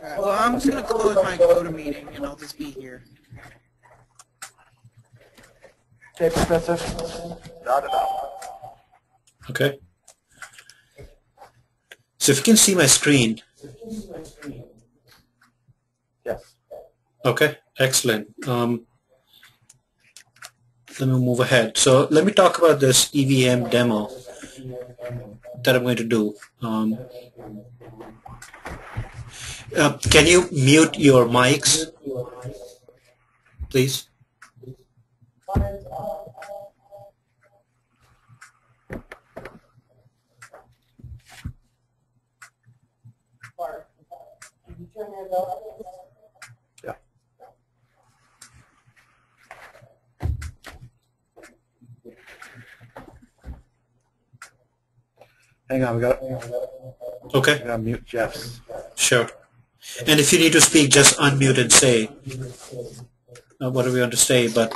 Alright, well, I'm just going to close my GoToMeeting, and I'll just be here. Okay, Professor. Not at all. Okay. So if you can see my screen. Yes. Okay, excellent. Let me move ahead. So let me talk about this EVM demo that I'm going to do. Can you mute your mics, please? Yeah. Hang on, we got Okay. to mute Jeff's. Sure. And if you need to speak, just unmute and say whatever you want to say. But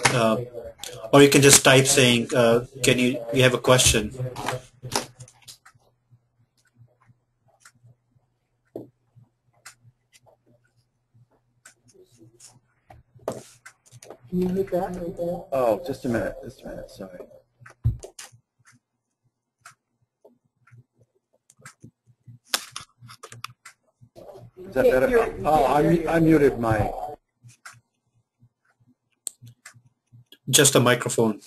or you can just type saying, "Can you? We have a question." Can you hit that right there? Oh, just a minute, sorry. Is that better? Oh, I muted my... Just the microphone.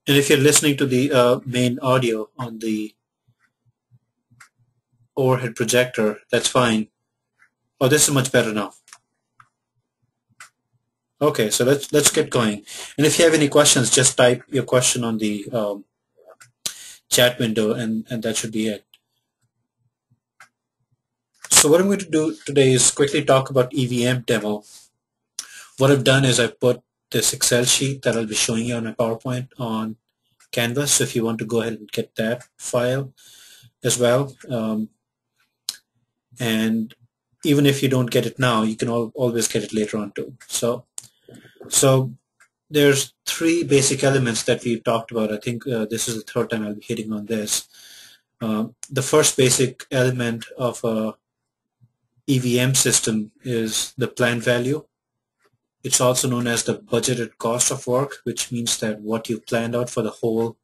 And if you're listening to the main audio on the overhead projector, that's fine. Oh, this is much better now. Okay, so let's get going. And if you have any questions, just type your question on the chat window, and that should be it. So what I'm going to do today is quickly talk about EVM demo. What I've done is I put this Excel sheet that I'll be showing you on my PowerPoint on Canvas. So if you want to go ahead and get that file as well. And even if you don't get it now, you can always get it later on too. So there's three basic elements that we've talked about. I think this is the third time I'll be hitting on this. The first basic element of a EVM system is the planned value. It's also known as the budgeted cost of work, which means that what you planned out for the whole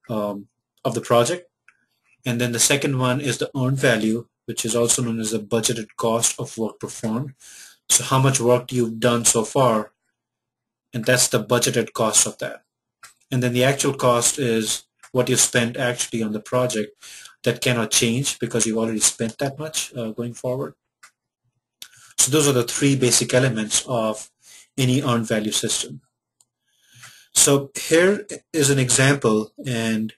of the project. And then the second one is the earned value, which is also known as the budgeted cost of work performed. So how much work you've done so far, and that's the budgeted cost of that. And then the actual cost is what you spent actually on the project. That cannot change because you've already spent that much going forward. So those are the three basic elements of any earned value system. So here is an example, and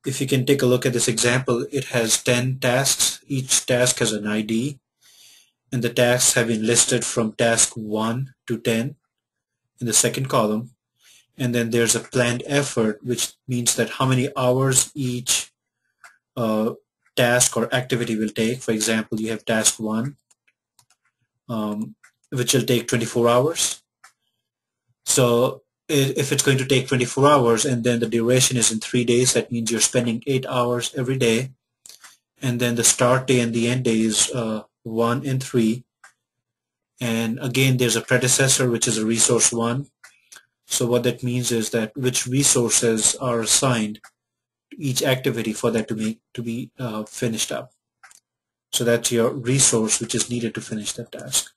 if you can take a look at this example, it has 10 tasks. Each task has an ID, and the tasks have been listed from task 1 to 10 in the second column. And then there's a planned effort, which means that how many hours each task or activity will take. For example, you have task 1, which will take 24 hours. So if it's going to take 24 hours and then the duration is in 3 days, that means you're spending 8 hours every day. And then the start day and the end day is 1 and 3. And again, there's a predecessor, which is a resource 1. So what that means is that which resources are assigned to each activity for that to be finished up. So that's your resource which is needed to finish that task.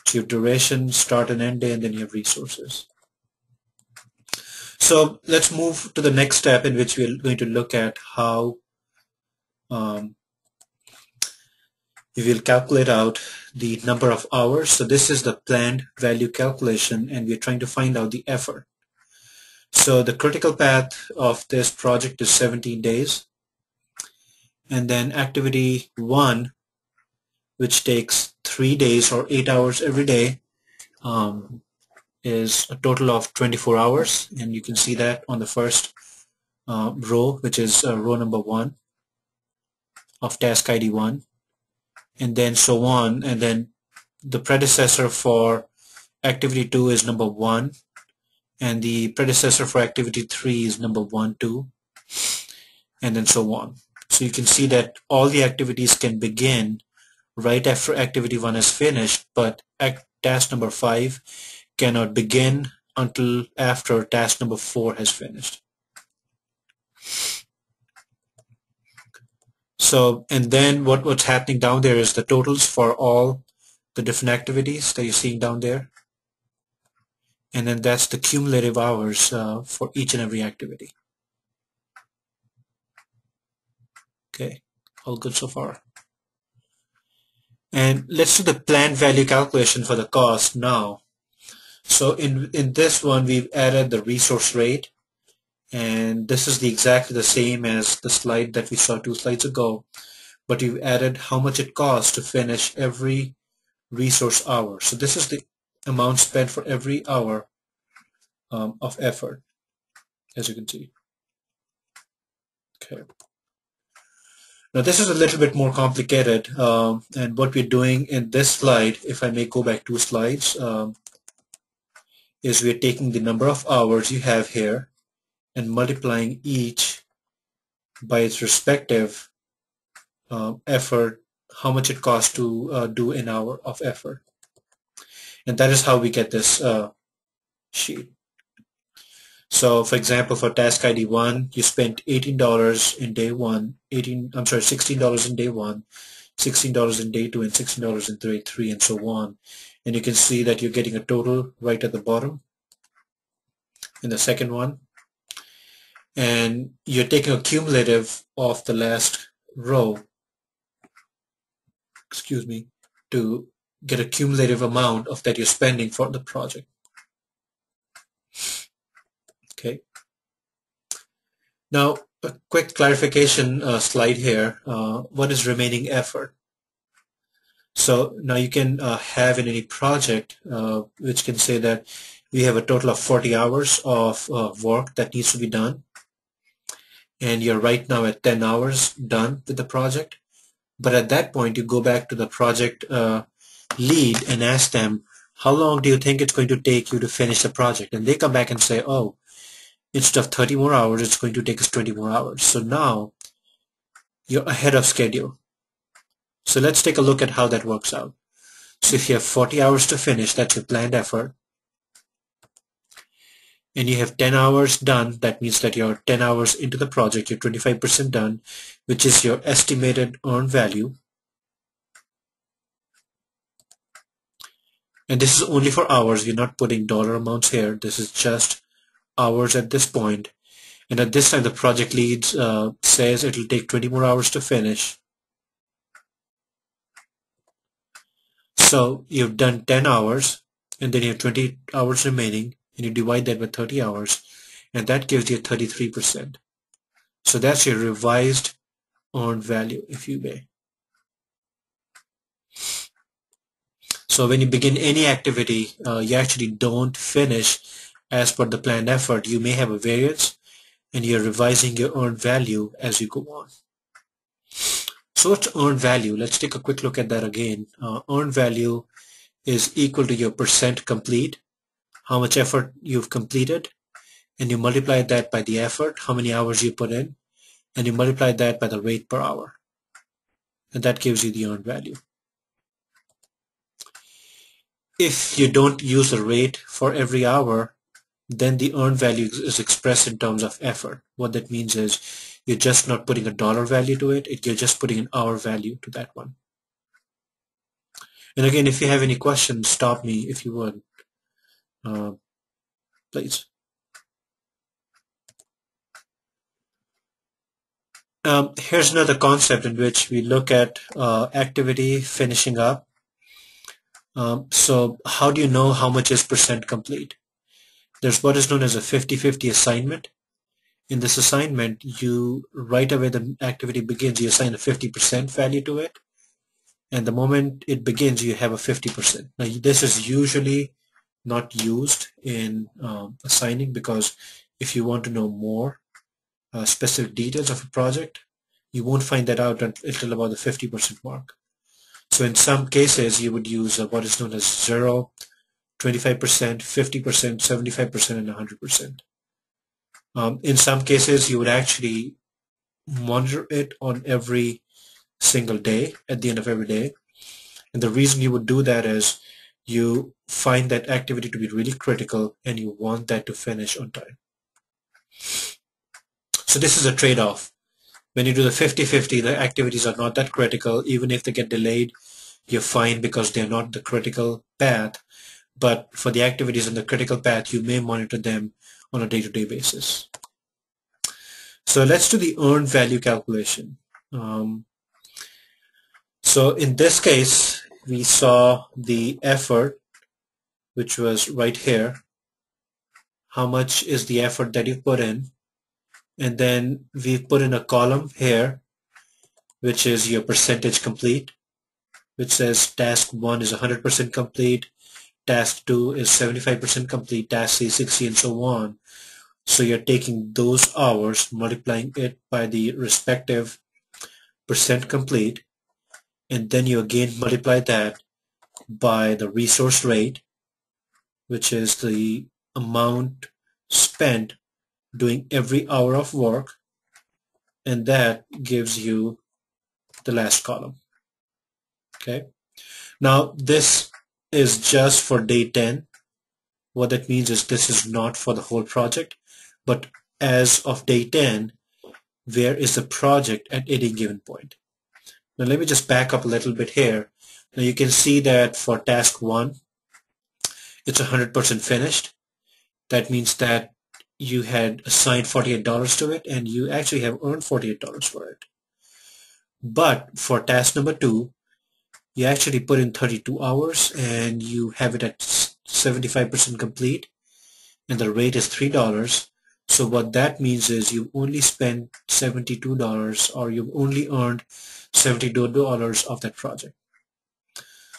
So you have duration, start and end day, and then you have resources. So let's move to the next step, in which we're going to look at how we will calculate out the number of hours. So this is the planned value calculation, and we're trying to find out the effort. So the critical path of this project is 17 days. And then activity 1, which takes 3 days or 8 hours every day, is a total of 24 hours. And you can see that on the first row, which is row number 1 of task ID 1. And then so on. And then the predecessor for activity 2 is number 1. And the predecessor for activity 3 is number 1, 2. And then so on. So you can see that all the activities can begin right after activity 1 is finished, but task number 5 cannot begin until after task number 4 has finished. So, and then what's happening down there is the totals for all the different activities that you're seeing down there. And then that's the cumulative hours for each and every activity. Okay, all good so far. And let's do the planned value calculation for the cost now. So in this one, we've added the resource rate, and this is exactly the same as the slide that we saw 2 slides ago, but we've added how much it costs to finish every resource hour. So this is the amount spent for every hour of effort, as you can see. Okay. Now this is a little bit more complicated, and what we're doing in this slide, if I may go back 2 slides, is we're taking the number of hours you have here and multiplying each by its respective effort, how much it costs to do an hour of effort. And that is how we get this sheet. So for example, for task ID 1, you spent $18 in day 1, $16 in day 1, $16 in day 2, and $16 in day 3, and so on. And you can see that you're getting a total right at the bottom in the second one. And you're taking a cumulative of the last row, to get a cumulative amount of that you're spending for the project. Okay. Now, a quick clarification slide here. What is remaining effort? So now you can have in any project which can say that we have a total of 40 hours of work that needs to be done, and you're right now at 10 hours done with the project. But at that point, you go back to the project lead and ask them, how long do you think it's going to take you to finish the project? And they come back and say, oh, instead of 30 more hours, it's going to take us 20 more hours. So now you're ahead of schedule. So let's take a look at how that works out. So if you have 40 hours to finish, that's your planned effort, and you have 10 hours done, that means that you're 10 hours into the project, you're 25% done, which is your estimated earned value. And this is only for hours. We're not putting dollar amounts here. This is just hours at this point. And at this time, the project lead says it will take 20 more hours to finish. So you've done 10 hours, and then you have 20 hours remaining, and you divide that by 30 hours, and that gives you 33%. So that's your revised earned value, if you may. So when you begin any activity, you actually don't finish as per the planned effort. You may have a variance, and you're revising your earned value as you go on. So what's earned value? Let's take a quick look at that again. Earned value is equal to your percent complete, how much effort you've completed, and you multiply that by the effort, how many hours you put in, and you multiply that by the rate per hour. And that gives you the earned value. If you don't use the rate for every hour, then the earned value is expressed in terms of effort. What that means is you're just not putting a dollar value to it, you're just putting an hour value to that one. And again, if you have any questions, stop me if you would, please. Here's another concept in which we look at activity finishing up. So how do you know how much is percent complete? There's what is known as a 50-50 assignment. In this assignment, you right away the activity begins, you assign a 50% value to it, and the moment it begins, you have a 50%. Now, this is usually not used in assigning, because if you want to know more specific details of a project, you won't find that out until about the 50% mark. So in some cases, you would use what is known as 0, 25%, 50%, 75%, and 100%. In some cases, you would actually monitor it on every single day, at the end of every day. And the reason you would do that is you find that activity to be really critical and you want that to finish on time. So this is a trade-off. When you do the 50-50, the activities are not that critical. Even if they get delayed, you're fine because they're not the critical path. But for the activities in the critical path, you may monitor them on a day-to-day basis. So let's do the earned value calculation. So in this case, we saw the effort, which was right here. How much is the effort that you put in? And then we've put in a column here, which is your percentage complete, which says task 1 is 100% complete, task 2 is 75% complete, task 3 is 60, and so on. So you're taking those hours, multiplying it by the respective percent complete, and then you again multiply that by the resource rate, which is the amount spent doing every hour of work, and that gives you the last column. Okay. Now this is just for day 10. What that means is this is not for the whole project, but as of day 10, where is the project at any given point? Now let me just back up a little bit here. Now you can see that for task 1, it's 100% finished. That means that you had assigned $48 to it and you actually have earned $48 for it. But for task number 2, you actually put in 32 hours and you have it at 75% complete and the rate is $3. So what that means is you've only spent $72 or you've only earned $72 of that project.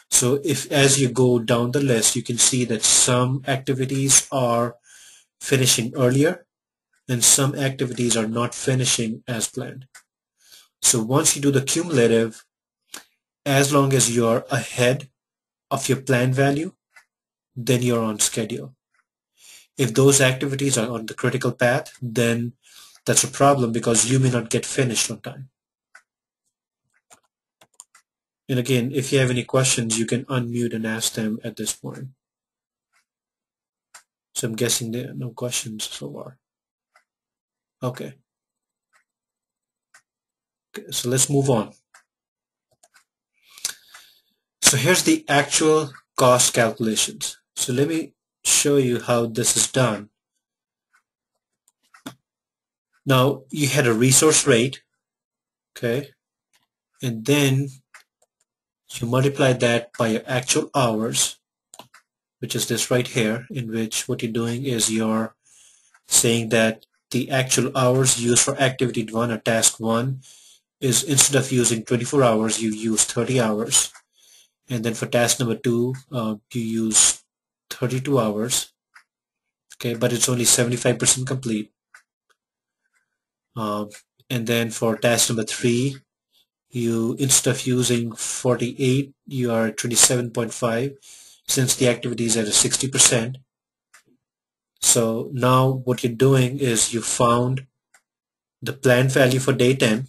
So if as you go down the list, you can see that some activities are finishing earlier and some activities are not finishing as planned. So once you do the cumulative, as long as you're ahead of your planned value, then you're on schedule. If those activities are on the critical path, then that's a problem because you may not get finished on time. And again, if you have any questions, you can unmute and ask them at this point. So I'm guessing there are no questions so far. Okay. So let's move on. So here's the actual cost calculations. So let me show you how this is done. Now you had a resource rate, okay, and then you multiply that by your actual hours, which is this right here, in which what you're doing is you're saying that the actual hours used for activity 1 or task 1 is, instead of using 24 hours, you use 30 hours. And then for task number 2, you use 32 hours. Okay, but it's only 75% complete. And then for task number 3, you, instead of using 48, you are 27.5 since the activity is at a 60%. So now what you're doing is you found the planned value for day 10,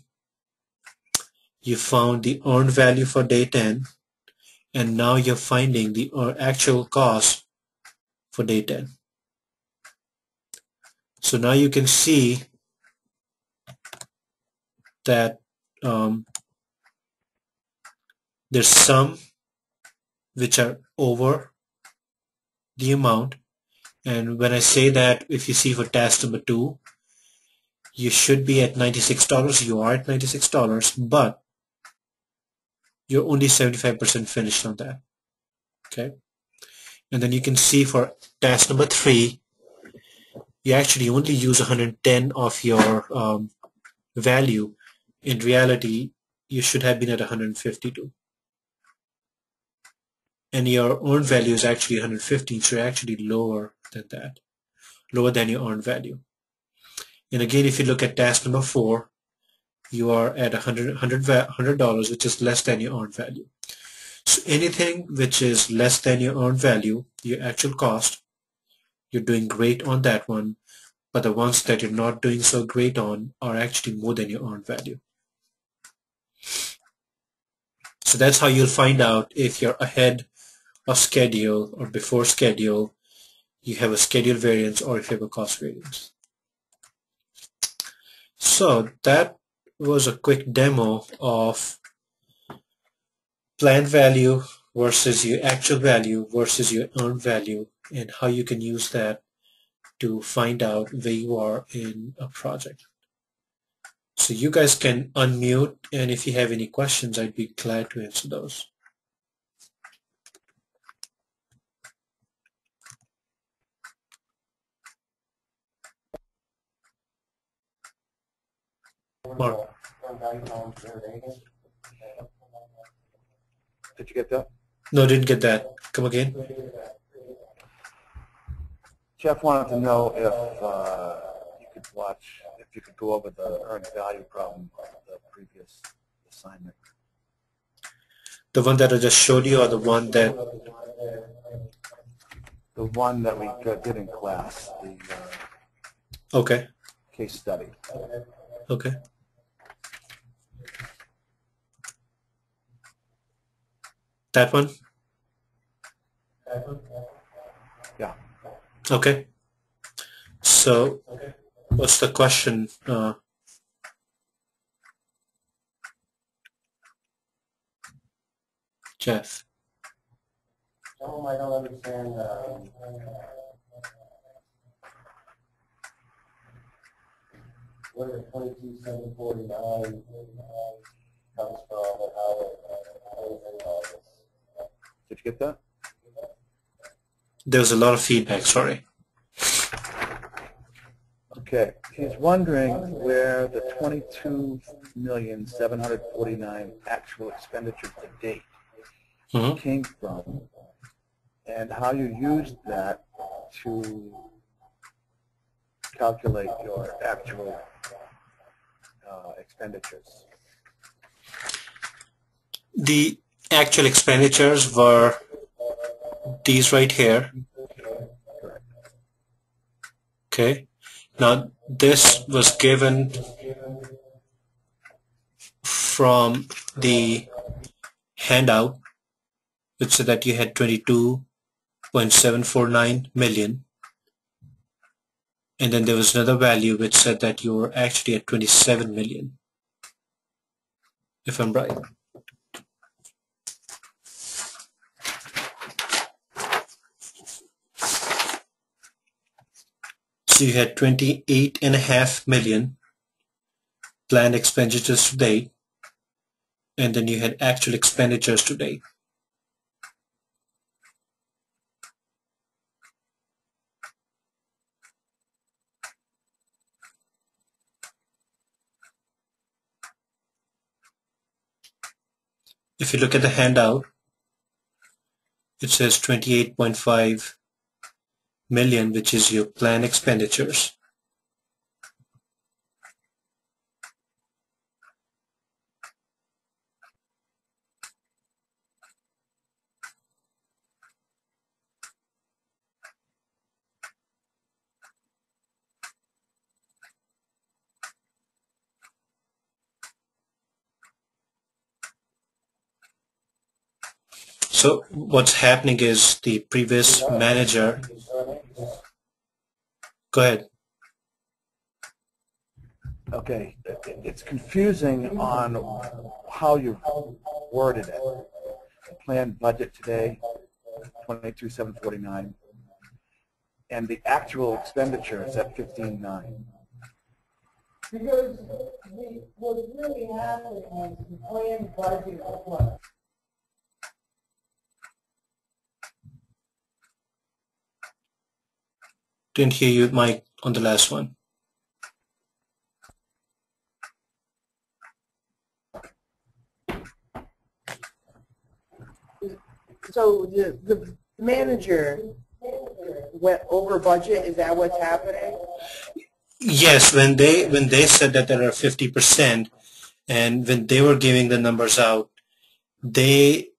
you found the earned value for day 10, and now you're finding the actual cost for day 10. So now you can see that there's some which are over the amount, and when I say that, if you see for task number 2, you should be at $96, you are at $96, but you're only 75% finished on that. Okay, and then you can see for task number 3, you actually only use 110 of your value. In reality, you should have been at 152. And your earned value is actually 115, so you're actually lower than that, lower than your earned value. And again, if you look at task number 4, you are at $100, which is less than your earned value. So anything which is less than your earned value, your actual cost, you're doing great on that one, but the ones that you're not doing so great on are actually more than your earned value. So that's how you'll find out if you're ahead of schedule or before schedule, you have a schedule variance, or if you have a cost variance. So that was a quick demo of planned value versus your actual value versus your earned value, and how you can use that to find out where you are in a project. So you guys can unmute, and if you have any questions, I'd be glad to answer those. Mark. Did you get that? No, didn't get that. Come again. Jeff wanted to know if you could go over the earned value problem of the previous assignment. The one that I just showed you, or the one that... The one that we did in class, the Okay. case study. Okay. That one? Yeah. Okay. So, what's the question? Jeff. I don't understand. Where the 22,749 comes from and how it all this. Did you get that? There was a lot of feedback, sorry. Okay. He's wondering where the 22,749,000 actual expenditures to date came from, and how you used that to calculate your actual expenditures. The actual expenditures were these right here. Correct. Okay. Now, this was given from the handout, which said that you had 22.749 million. And then there was another value which said that you were actually at 27 million, if I'm right. So you had 28.5 million planned expenditures to date, and then you had actual expenditures to date. If you look at the handout, it says 28.5 million, which is your planned expenditures. So what's happening is the previous manager... Go ahead. Okay. It's confusing on how you worded it. The planned budget today, 22,749, and the actual expenditures at 15,900. Because what's really happening is the planned budget of what? Didn't hear you, Mike, on the last one. So the manager went over budget. Is that what's happening? Yes, when they said that there are 50%, and when they were giving the numbers out, they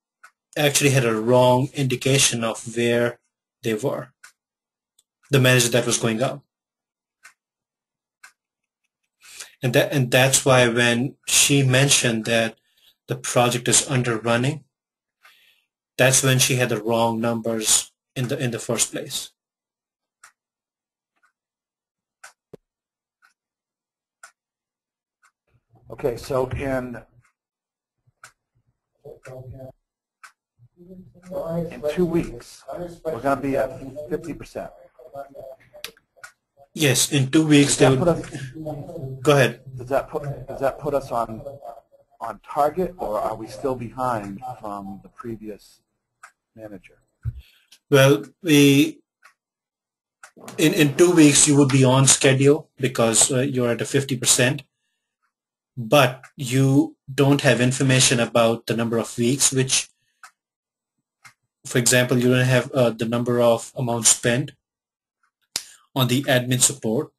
actually had a wrong indication of where they were. The manager that was going up. And that's why when she mentioned that the project is under running, that's when she had the wrong numbers in the first place. Okay, so in 2 weeks, we're going to be at 50%. Yes, in 2 weeks they would. Go ahead. Does that put us on target, or are we still behind from the previous manager? Well, in 2 weeks you would be on schedule because you're at a 50%, but you don't have information about the number of weeks, which, for example, you don't have the number of amounts spent on the admin support,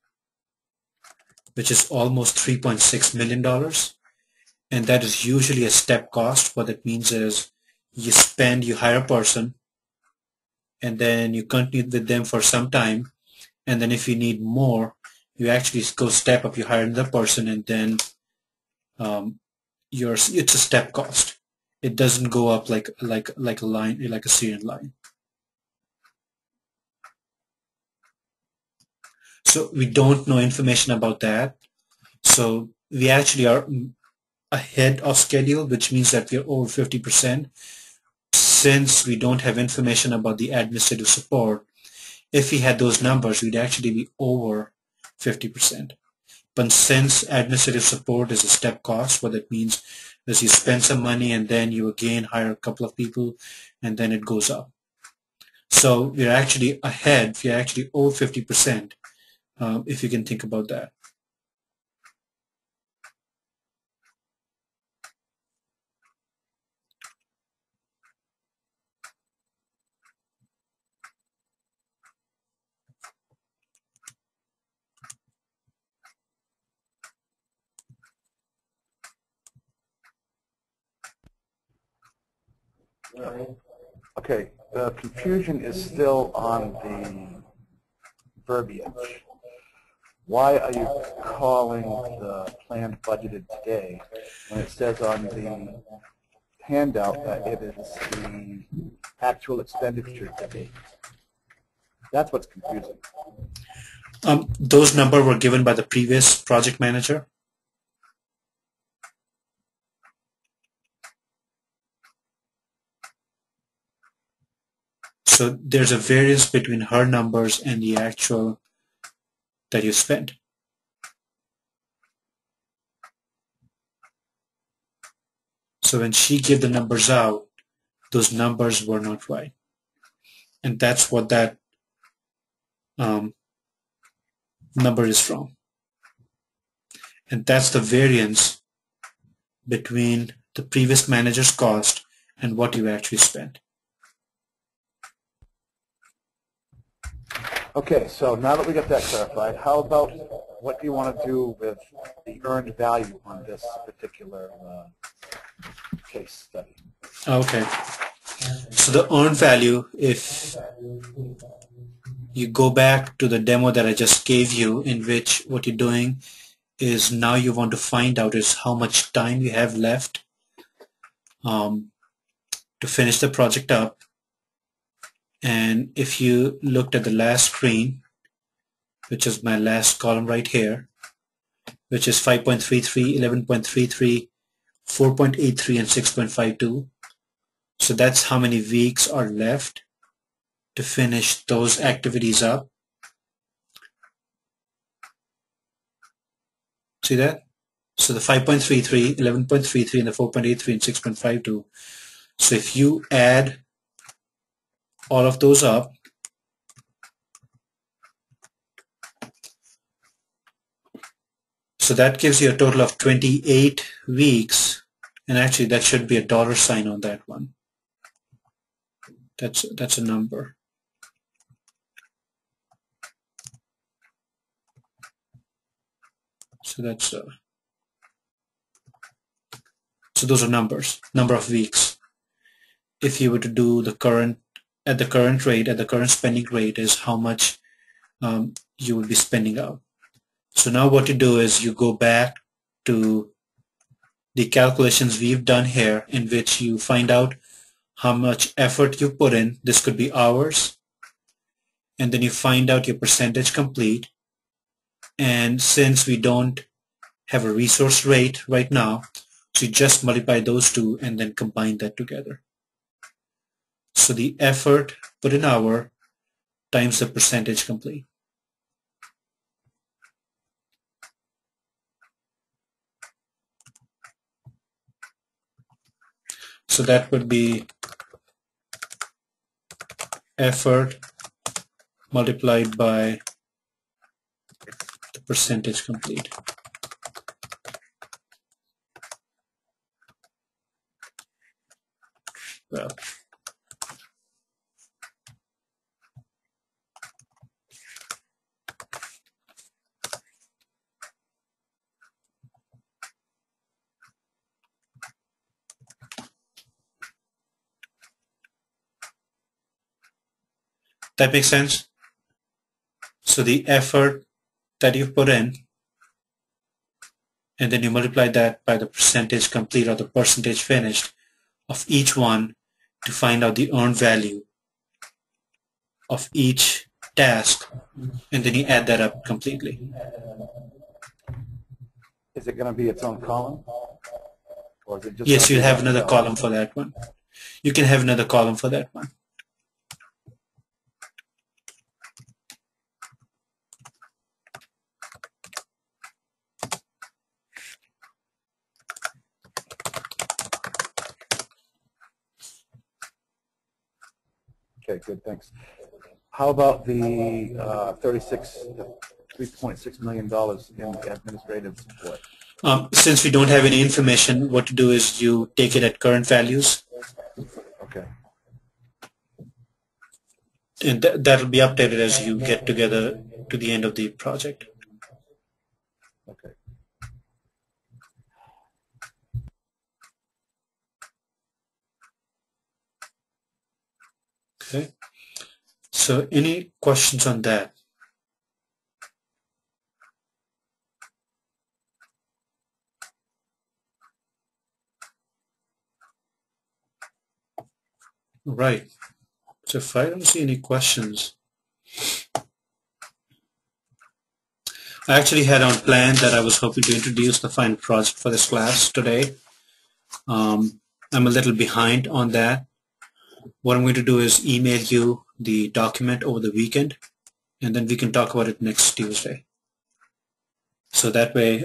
which is almost $3.6 million. And that is usually a step cost. What that means is you hire a person, and then you continue with them for some time, and then if you need more, you actually go step up, you hire another person, and then it's a step cost. It doesn't go up like a line, like a serial line. So we don't know information about that. So we actually are ahead of schedule, which means that we're over 50%. Since we don't have information about the administrative support, if we had those numbers, we'd actually be over 50%. But since administrative support is a step cost, what that means is you spend some money and then you again hire a couple of people and then it goes up. So we're actually ahead, we're actually over 50%, if you can think about that. Okay, the confusion is still on the verbiage. Why are you calling the planned budgeted today when it says on the handout that it is the actual expenditure to date? That's what's confusing. Those numbers were given by the previous project manager. So there's a variance between her numbers and the actual that you spent. So when she gave the numbers out, those numbers were not right. And that's what that number is from. And that's the variance between the previous manager's cost and what you actually spent. Okay, so now that we got that clarified, how about what do you want to do with the earned value on this particular case study? Okay. So the earned value, if you go back to the demo that I just gave you, in which what you're doing is now you want to find out is how much time you have left to finish the project up. And if you looked at the last screen, which is my last column right here, which is 5.33, 11.33, 4.83, and 6.52. So that's how many weeks are left to finish those activities up. See that? So the 5.33, 11.33, and the 4.83 and 6.52. So if you add all of those up, so that gives you a total of 28 weeks, and actually that should be a dollar sign on that one. That's a number. So that's so those are numbers, number of weeks. If you were to do the current, at the current rate, at the current spending rate is how much you will be spending out. So now what you do is you go back to the calculations we've done here, in which you find out how much effort you put in. This could be hours. And then you find out your percentage complete. And since we don't have a resource rate right now, so you just multiply those two and then combine that together. So the effort put in hour times the percentage complete. So that would be effort multiplied by the percentage complete. Well, that makes sense? So the effort that you put in, and then you multiply that by the percentage complete or the percentage finished of each one to find out the earned value of each task, and then you add that up completely. Is it going to be its own column? Or is it just Yes, you'll have another column for that one. You can have another column for that one. Okay, good, thanks. How about the $3.6 million in administrative support? Since we don't have any information, what to do is you take it at current values, Okay. and that will be updated as you get together to the end of the project. Okay. Okay. So any questions on that? Right. So if I don't see any questions, I actually had on plan that I was hoping to introduce the final project for this class today. I'm a little behind on that. What I'm going to do is email you the document over the weekend, and then we can talk about it next Tuesday. So that way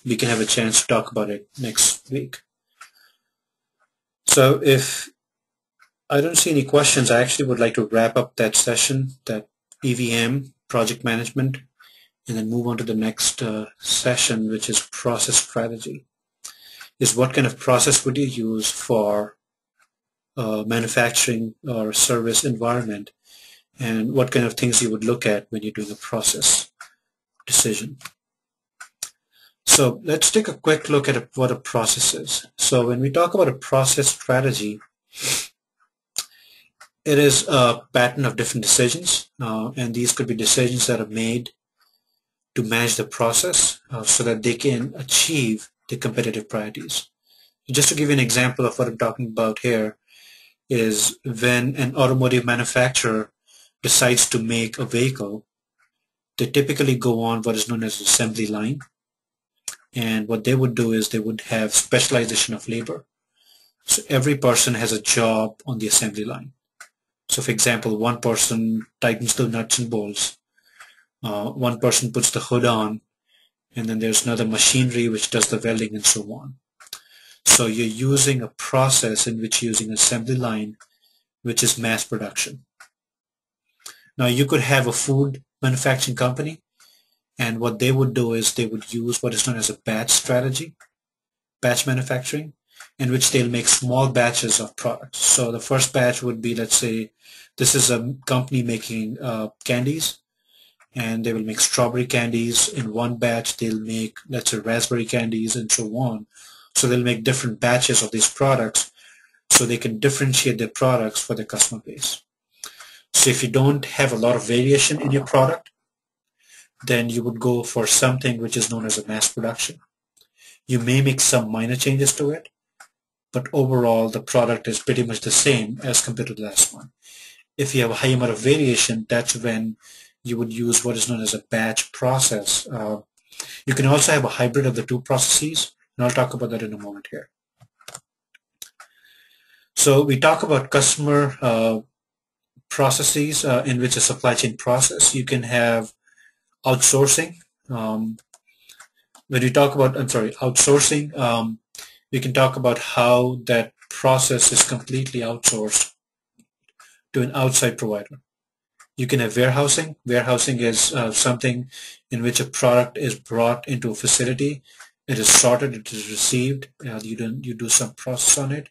we can have a chance to talk about it next week. So if I don't see any questions, I actually would like to wrap up that session, that EVM, project management, and then move on to the next session, which is process strategy. Is what kind of process would you use for manufacturing or service environment, and what kind of things you would look at when you're doing a process decision. So let's take a quick look at what a process is. So when we talk about a process strategy, it is a pattern of different decisions, and these could be decisions that are made to manage the process so that they can achieve the competitive priorities. Just to give you an example of what I'm talking about here is when an automotive manufacturer decides to make a vehicle, they typically go on what is known as an assembly line. And what they would do is they would have specialization of labor. So every person has a job on the assembly line. So for example, one person tightens the nuts and bolts, one person puts the hood on, and then there's another machinery which does the welding and so on. So you're using a process in which you're using an assembly line, which is mass production. Now you could have a food manufacturing company, and what they would do is they would use what is known as a batch strategy, batch manufacturing, in which they'll make small batches of products. So the first batch would be, let's say, this is a company making candies, and they will make strawberry candies. In one batch, they'll make, let's say, raspberry candies and so on. So they'll make different batches of these products so they can differentiate their products for their customer base. So if you don't have a lot of variation in your product, then you would go for something which is known as a mass production. You may make some minor changes to it, but overall the product is pretty much the same as compared to the last one. If you have a high amount of variation, that's when you would use what is known as a batch process. You can also have a hybrid of the two processes, and I'll talk about that in a moment here. So we talk about customer processes in which a supply chain process. You can have outsourcing. When we talk about, outsourcing, we can talk about how that process is completely outsourced to an outside provider. You can have warehousing. Warehousing is something in which a product is brought into a facility. It is sorted, it is received, you do some process on it,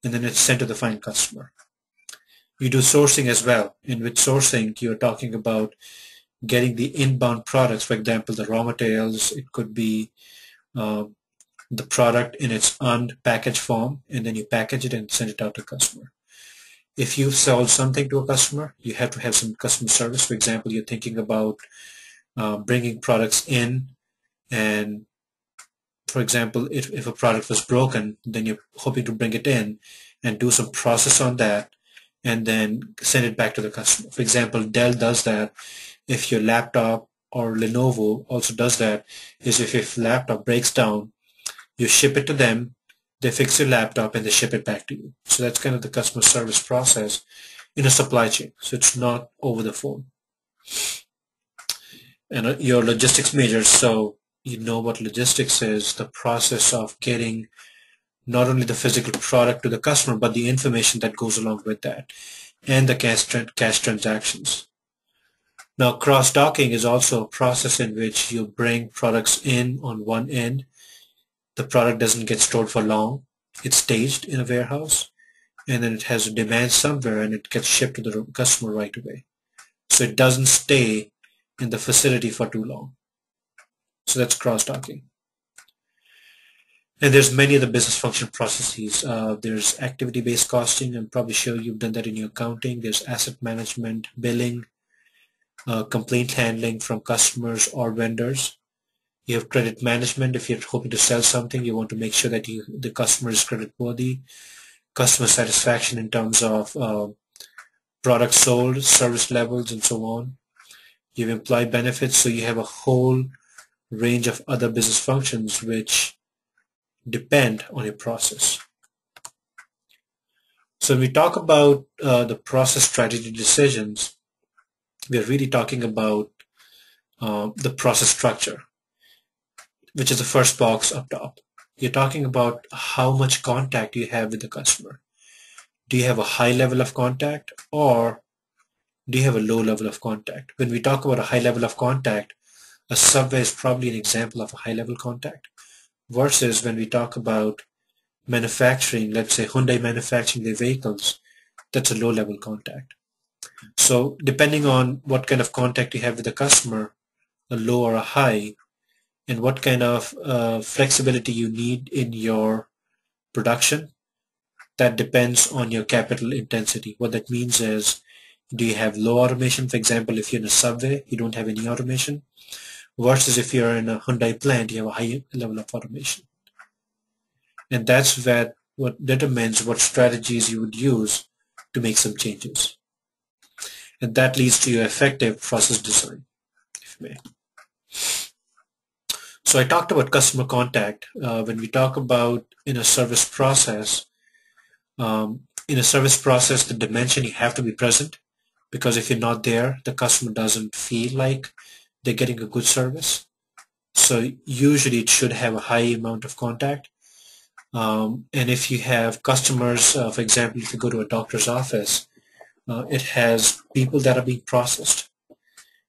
and then it's sent to the final customer. You do sourcing as well, in which sourcing you're talking about getting the inbound products, for example, the raw materials. It could be the product in its unpackaged form, and then you package it and send it out to the customer. If you've sold something to a customer, you have to have some customer service. For example, you're thinking about bringing products in, and for example, if a product was broken, then you're hoping to bring it in and do some process on that and then send it back to the customer. For example, Dell does that. If your laptop, or Lenovo also does that, is if your laptop breaks down, you ship it to them, they fix your laptop, and they ship it back to you. So that's kind of the customer service process in a supply chain. So it's not over the phone. And your logistics major, so you know what logistics is, the process of getting not only the physical product to the customer, but the information that goes along with that, and the cash transactions. Now, cross-docking is also a process in which you bring products in on one end. The product doesn't get stored for long. It's staged in a warehouse, and then it has a demand somewhere, and it gets shipped to the customer right away. So it doesn't stay in the facility for too long. So that's cross-docking. And there's many other business function processes. There's activity-based costing. I'm probably sure you've done that in your accounting. There's asset management, billing, complaint handling from customers or vendors. You have credit management. If you're hoping to sell something, you want to make sure that the customer is credit worthy. Customer satisfaction in terms of products sold, service levels, and so on. You have employee benefits, so you have a whole range of other business functions which depend on your process. So when we talk about the process strategy decisions, we are really talking about the process structure, which is the first box up top. You're talking about how much contact you have with the customer. Do you have a high level of contact, or do you have a low level of contact? When we talk about a high level of contact, a Subway is probably an example of a high level contact, versus when we talk about manufacturing, let's say Hyundai manufacturing their vehicles, that's a low level contact. So depending on what kind of contact you have with the customer, a low or a high, and what kind of flexibility you need in your production, that depends on your capital intensity. What that means is, do you have low automation? For example, if you're in a Subway, you don't have any automation, versus if you're in a Hyundai plant, you have a high level of automation. And that's what determines what strategies you would use to make some changes. And that leads to your effective process design, if you may. So I talked about customer contact. When we talk about in a service process, the dimension, you have to be present, because if you're not there, the customer doesn't feel like they're getting a good service. So usually it should have a high amount of contact. And if you have customers, for example, if you go to a doctor's office, it has people that are being processed.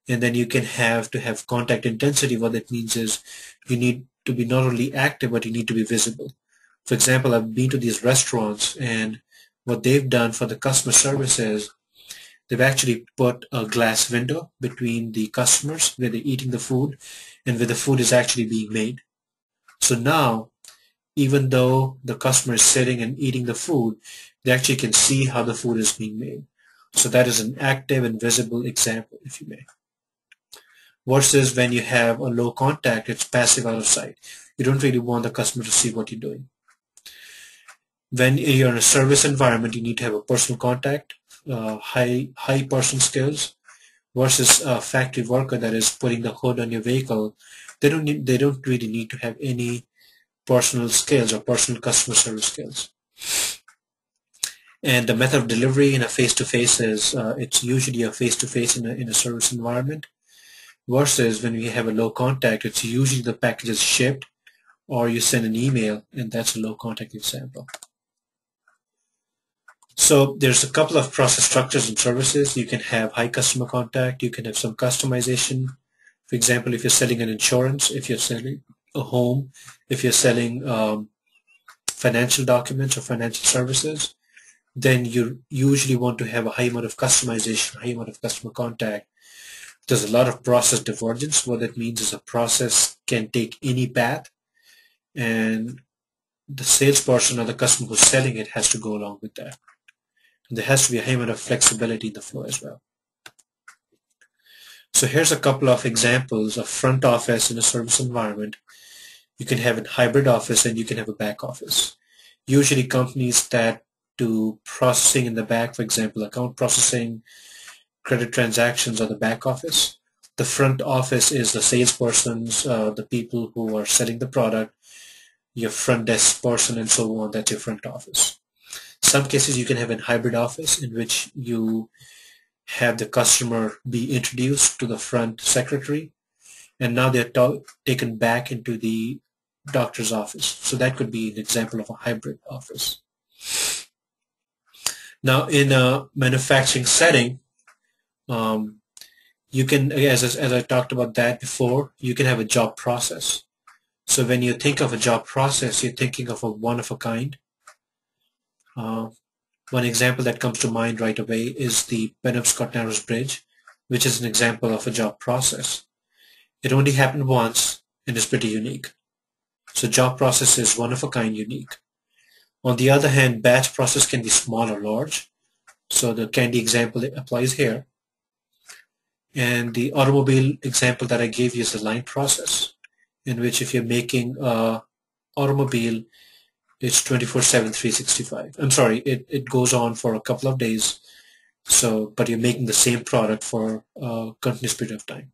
And then you can have contact intensity. What that means is you need to be not only active, but you need to be visible. For example, I've been to these restaurants, and what they've done for the customer service is they've actually put a glass window between the customers where they're eating the food and where the food is actually being made. So now, even though the customer is sitting and eating the food, they actually can see how the food is being made. So that is an active and visible example, if you may. Versus when you have a low contact, it's passive, out of sight. You don't really want the customer to see what you're doing. When you're in a service environment, you need to have a personal contact, high person skills, versus a factory worker that is putting the hood on your vehicle. They don't really need to have any personal skills or personal customer service skills. And the method of delivery in a face-to-face is it's usually a face-to-face in a service environment, versus when we have a low contact, it's usually the package is shipped or you send an email, and that's a low contact example. So there's a couple of process structures and services. You can have high customer contact. You can have some customization. For example, if you're selling an insurance, if you're selling a home, if you're selling financial documents or financial services, then you usually want to have a high amount of customization, high amount of customer contact. There's a lot of process divergence. What that means is a process can take any path, and the salesperson or the customer who's selling it has to go along with that. And there has to be a high amount of flexibility in the flow as well. So here's a couple of examples of front office in a service environment. You can have a hybrid office and you can have a back office. Usually companies that do processing in the back, for example, account processing, credit transactions, are the back office. The front office is the salespersons, the people who are selling the product, your front desk person, and so on. That's your front office. Some cases you can have a hybrid office in which you have the customer be introduced to the front secretary, and now they're taken back into the doctor's office. So that could be an example of a hybrid office. Now, in a manufacturing setting, you can, as I talked about that before, you can have a job process. So when you think of a job process, you're thinking of a one of a kind. One example that comes to mind right away is the Penobscot-Narrows Bridge, which is an example of a job process. It only happened once and is pretty unique. So job process is one of a kind, unique. On the other hand, batch process can be small or large. So the candy example applies here. And the automobile example that I gave you is the line process, in which if you're making an automobile, it's 24/7, 365. I'm sorry, it goes on for a couple of days. So, but you're making the same product for a continuous period of time.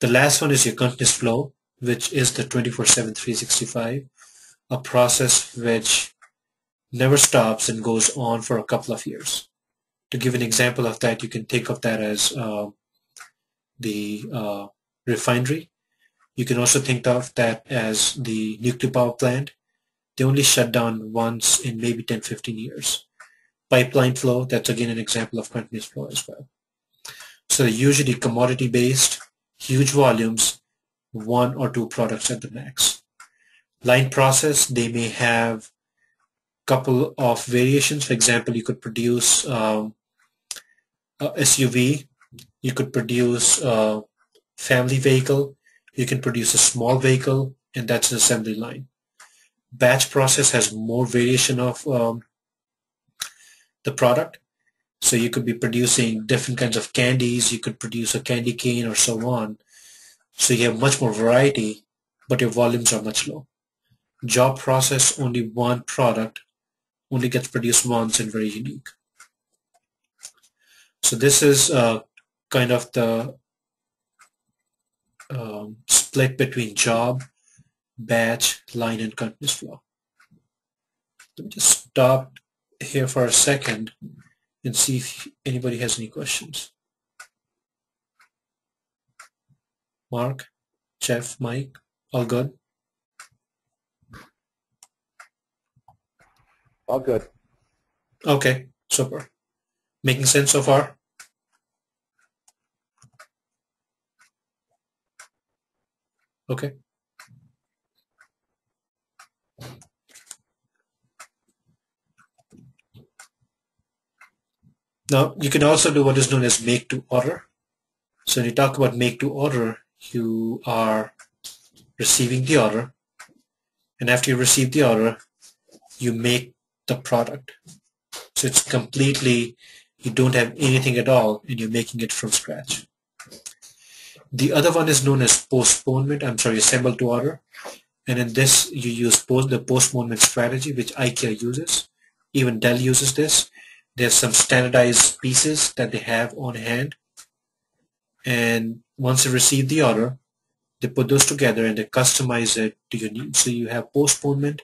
The last one is your continuous flow, which is the 24/7, 365, a process which never stops and goes on for a couple of years. To give an example of that, you can think of that as the refinery. You can also think of that as the nuclear power plant. They only shut down once in maybe 10-15 years. Pipeline flow, that's again an example of continuous flow as well. So usually commodity-based, huge volumes, one or two products at the max. Line process, they may have couple of variations. For example, you could produce a SUV, you could produce a family vehicle, you can produce a small vehicle, and that's an assembly line. Batch process has more variation of the product. So you could be producing different kinds of candies, you could produce a candy cane or so on. So you have much more variety, but your volumes are much low. Job process, only one product, only gets produced once and very unique. So this is kind of the split between job, batch, line, and continuous flow. Let me just stop here for a second and see if anybody has any questions. Mark, Jeff, Mike, all good? All good. Okay, super. Making sense so far? Okay. Now, you can also do what is known as make to order. So when you talk about make to order, you are receiving the order, and after you receive the order, you make the product. So it's completely, you don't have anything at all, and you're making it from scratch. The other one is known as postponement, assemble to order. And in this, you use the postponement strategy, which IKEA uses. Even Dell uses this. There's some standardized pieces that they have on hand. And once you receive the order, they put those together and they customize it to your needs. So you have postponement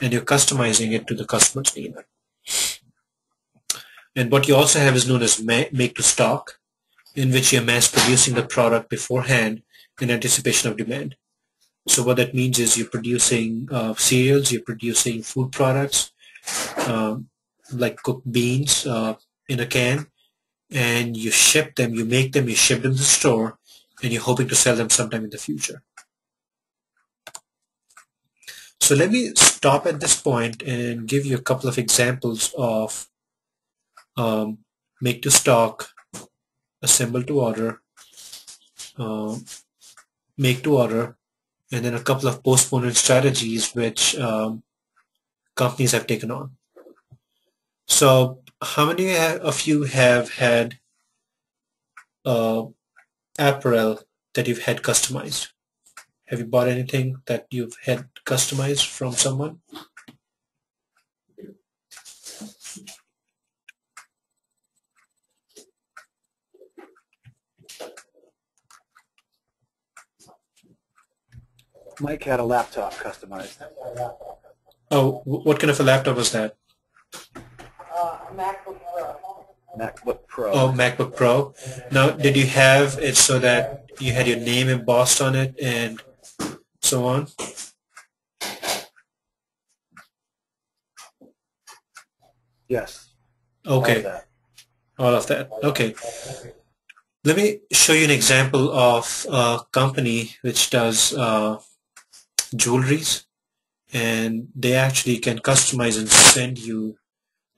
and you're customizing it to the customer's need. And what you also have is known as make to stock, in which you're mass producing the product beforehand in anticipation of demand. So what that means is you're producing cereals, you're producing food products, like cooked beans in a can, and you ship them, you make them, you ship them to the store, and you're hoping to sell them sometime in the future. So let me stop at this point and give you a couple of examples of make to stock, assemble to order, make to order, and then a couple of postponement strategies which companies have taken on. So how many of you have had apparel that you've had customized? Have you bought anything that you've had customized from someone? Mike had a laptop customized. Oh, what kind of a laptop was that? MacBook Pro. MacBook Pro. Oh, MacBook Pro. Now, did you have it so that you had your name embossed on it and so on? Yes. Okay. All of that. Okay. Let me show you an example of a company which does jewelries, and they actually can customize and send you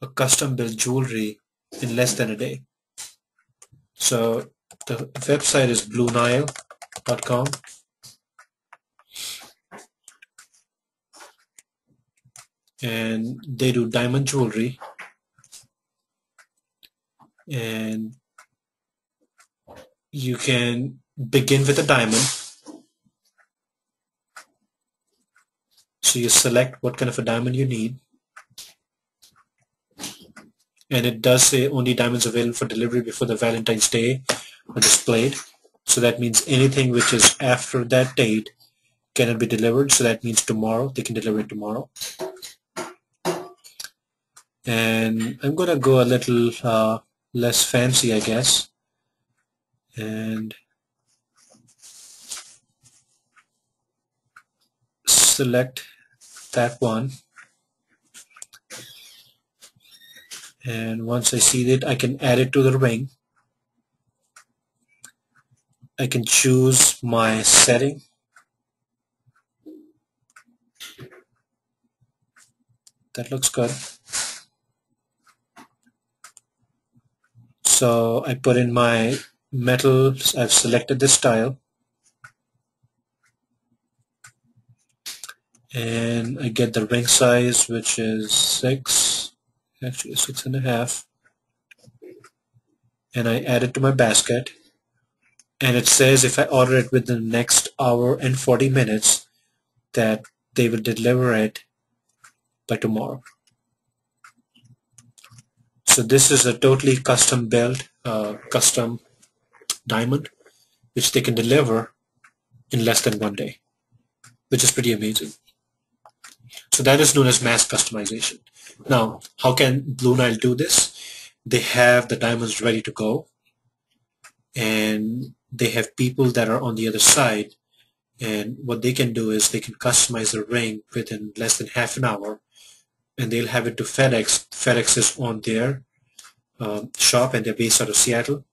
a custom built jewelry in less than a day. So the website is bluenile.com, and they do diamond jewelry, and you can begin with a diamond. So you select what kind of a diamond you need, and it does say only diamonds available for delivery before the Valentine's Day are displayed. So that means anything which is after that date cannot be delivered. So that means tomorrow, they can deliver it tomorrow. And I'm gonna go a little less fancy, I guess, and select that one. And once I see it, I can add it to the ring. I can choose my setting. That looks good. So I put in my metals. I've selected this style, and I get the ring size, which is 6, actually 6.5, and I add it to my basket. And it says if I order it within the next hour and 40 minutes that they will deliver it by tomorrow. So this is a totally custom built, custom diamond, which they can deliver in less than 1 day, which is pretty amazing. So that is known as mass customization. Now, how can Blue Nile do this? They have the diamonds ready to go, and they have people that are on the other side, and what they can do is they can customize the ring within less than half an hour, and they'll have it to FedEx. FedEx is on their shop, and they're based out of Seattle.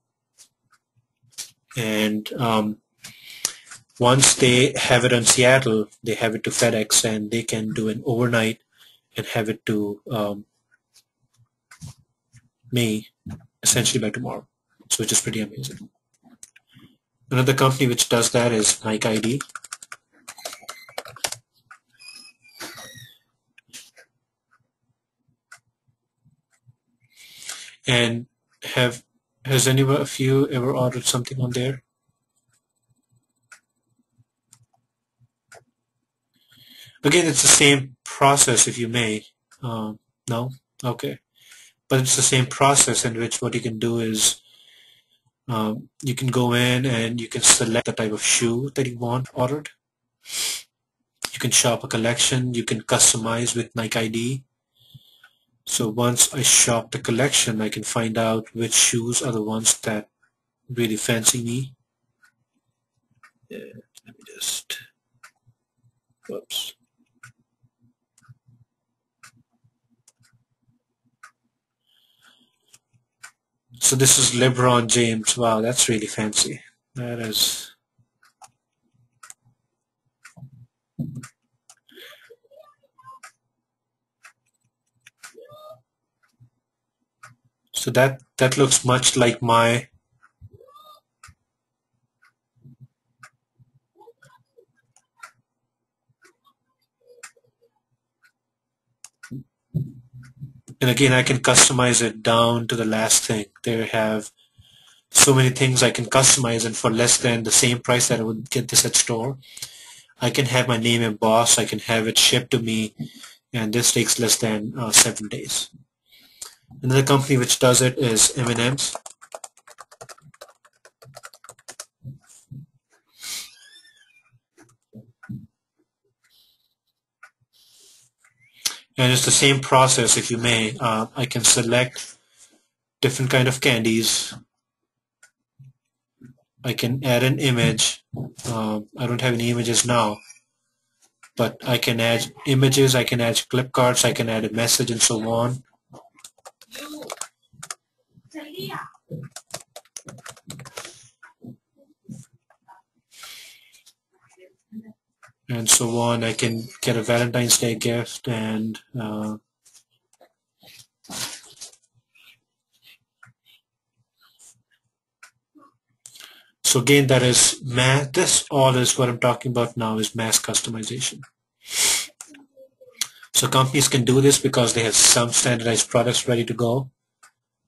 And once they have it on Seattle, they have it to FedEx, and they can do an overnight and have it to me essentially by tomorrow. So which is pretty amazing. Another company which does that is Nike ID. And has anyone of you ever ordered something on there? Again, it's the same process, if you may. No? Okay. But it's the same process in which what you can do is you can go in and you can select the type of shoe that you want ordered. You can shop a collection. You can customize with Nike ID. So once I shop the collection, I can find out which shoes are the ones that really fancy me. Let me just, whoops. So this is LeBron James. Wow, that's really fancy. That is. So that looks much like my and again I can customize it down to the last thing. They have so many things I can customize, and for less than the same price that I would get this at store, I can have my name embossed, I can have it shipped to me, and this takes less than 7 days. Another company which does it is M&M's. And it's the same process, if you may. I can select different kind of candies. I can add an image. I don't have any images now, but I can add images, I can add clip cards, I can add a message, and so on. And so on. I can get a Valentine's Day gift, and so again, that is mass. This all is what I'm talking about now is mass customization. So companies can do this because they have some standardized products ready to go,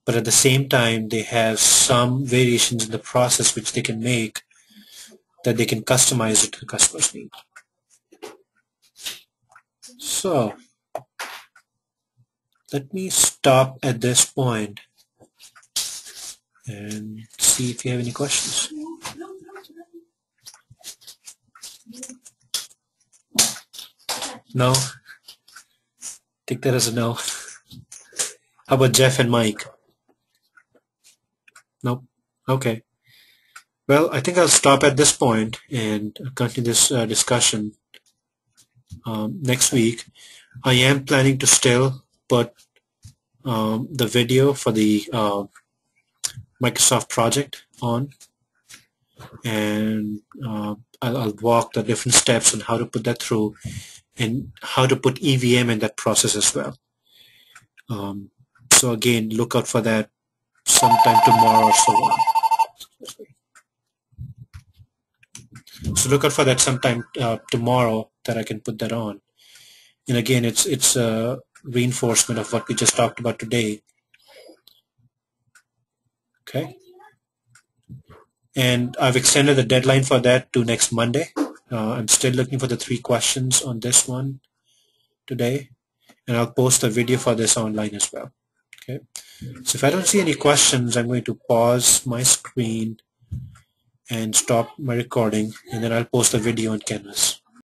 but at the same time they have some variations in the process which they can make that they can customize it to the customer's need. So let me stop at this point and see if you have any questions. No? Take that as a no. How about Jeff and Mike? Nope. Okay. Well, I think I'll stop at this point and continue this discussion next week. I am planning to still put the video for the Microsoft project on, and I'll walk the different steps on how to put that through and how to put EVM in that process as well. So again, look out for that sometime tomorrow or so on. So look out for that sometime tomorrow that I can put that on. And again, it's a reinforcement of what we just talked about today. Okay. And I've extended the deadline for that to next Monday. I'm still looking for the 3 questions on this one today, and I'll post a video for this online as well. Okay. So if I don't see any questions, I'm going to pause my screen and stop my recording, and then I'll post the video on Canvas.